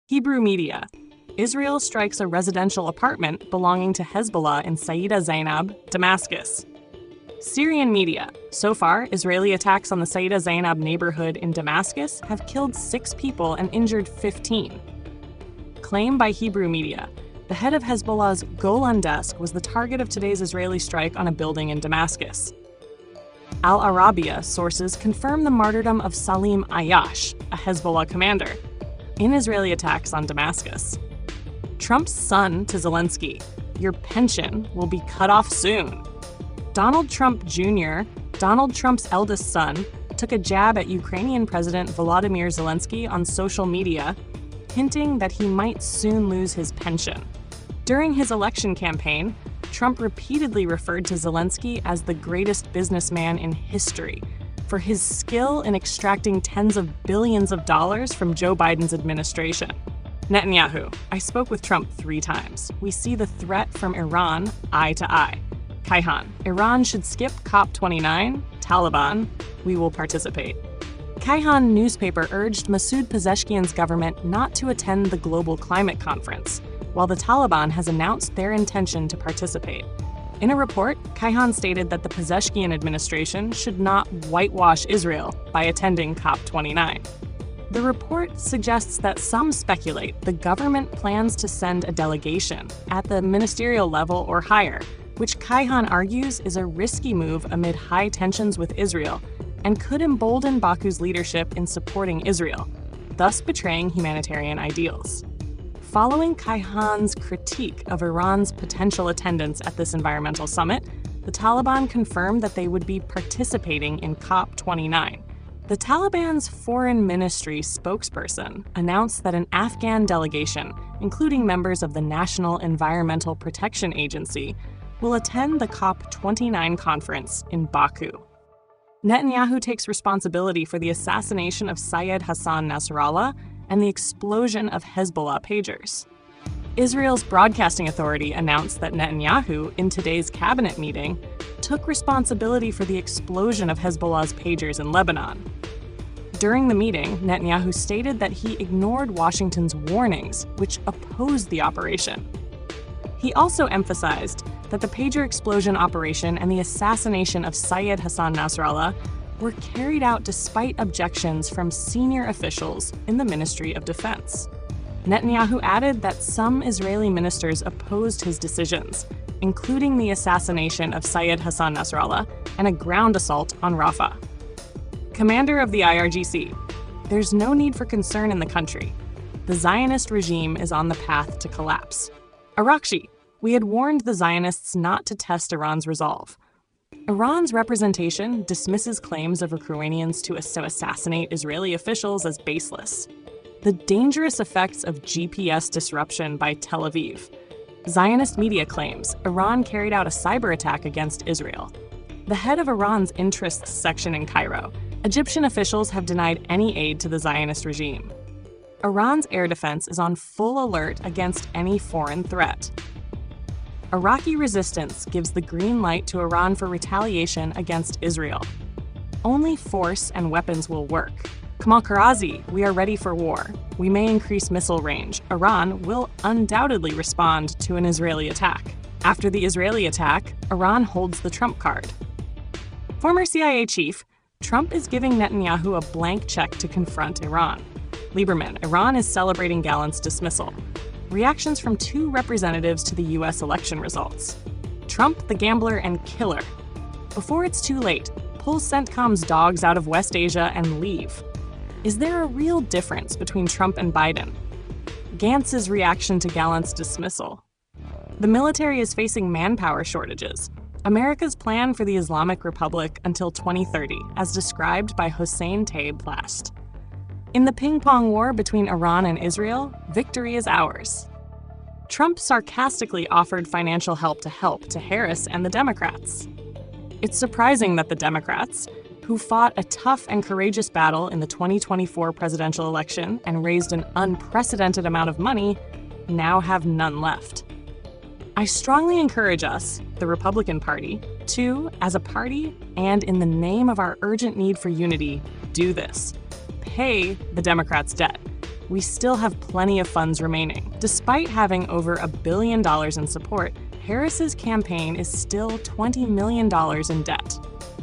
Hebrew media. Israel strikes a residential apartment belonging to Hezbollah in Saida Zainab, Damascus. Syrian media. So far, Israeli attacks on the Saida Zainab neighborhood in Damascus have killed 6 people and injured 15. Claim by Hebrew media. The head of Hezbollah's Golan desk was the target of today's Israeli strike on a building in Damascus. Al Arabiya sources confirm the martyrdom of Salim Ayash, a Hezbollah commander, in Israeli attacks on Damascus. Trump's son to Zelensky. Your pension will be cut off soon. Donald Trump Jr., Donald Trump's eldest son, took a jab at Ukrainian President Volodymyr Zelensky on social media, hinting that he might soon lose his pension. During his election campaign, Trump repeatedly referred to Zelensky as the greatest businessman in history for his skill in extracting tens of billions of dollars from Joe Biden's administration. Netanyahu. I spoke with Trump 3 times. We see the threat from Iran eye to eye. Kaihan. Iran should skip COP29. Taliban. We will participate. Kaihan newspaper urged Masoud Pezeshkian's government not to attend the Global Climate Conference, while the Taliban has announced their intention to participate. In a report, Kaihan stated that the Pezeshkian administration should not whitewash Israel by attending COP29. The report suggests that some speculate the government plans to send a delegation at the ministerial level or higher, which Kaihan argues is a risky move amid high tensions with Israel and could embolden Baku's leadership in supporting Israel, thus betraying humanitarian ideals. Following Kaihan's critique of Iran's potential attendance at this environmental summit, the Taliban confirmed that they would be participating in COP29. The Taliban's foreign ministry spokesperson announced that an Afghan delegation, including members of the National Environmental Protection Agency, will attend the COP29 conference in Baku. Netanyahu takes responsibility for the assassination of Syed Hassan Nasrallah and the explosion of Hezbollah pagers. Israel's broadcasting authority announced that Netanyahu, in today's cabinet meeting, took responsibility for the explosion of Hezbollah's pagers in Lebanon. During the meeting, Netanyahu stated that he ignored Washington's warnings, which opposed the operation. He also emphasized that the pager explosion operation and the assassination of Syed Hassan Nasrallah were carried out despite objections from senior officials in the Ministry of Defense. Netanyahu added that some Israeli ministers opposed his decisions, including the assassination of Syed Hassan Nasrallah and a ground assault on Rafah. Commander of the IRGC. There's no need for concern in the country. The Zionist regime is on the path to collapse. Arakshi. We had warned the Zionists not to test Iran's resolve. Iran's representation dismisses claims of Ukrainians to assassinate Israeli officials as baseless. The dangerous effects of GPS disruption by Tel Aviv. Zionist media claims Iran carried out a cyber attack against Israel. The head of Iran's interests section in Cairo. Egyptian officials have denied any aid to the Zionist regime. Iran's air defense is on full alert against any foreign threat. Iraqi resistance gives the green light to Iran for retaliation against Israel. Only force and weapons will work. Kamal Karazi, we are ready for war. We may increase missile range. Iran will undoubtedly respond to an Israeli attack. After the Israeli attack, Iran holds the trump card. Former CIA chief, Trump is giving Netanyahu a blank check to confront Iran. Lieberman, Iran is celebrating Gallant's dismissal. Reactions from 2 representatives to the U.S. election results. Trump, the gambler and killer. Before it's too late, pull CENTCOM's dogs out of West Asia and leave. Is there a real difference between Trump and Biden? Gantz's reaction to Gallant's dismissal. The military is facing manpower shortages. America's plan for the Islamic Republic until 2030, as described by Hossein Taib last. In the ping-pong war between Iran and Israel, victory is ours. Trump sarcastically offered financial help to Harris and the Democrats. It's surprising that the Democrats, who fought a tough and courageous battle in the 2024 presidential election and raised an unprecedented amount of money, now have none left. I strongly encourage us, the Republican Party, to, as a party and in the name of our urgent need for unity, do this. Pay the Democrats' debt. we still have plenty of funds remaining. Despite having over $1 billion in support, Harris's campaign is still $20 million in debt.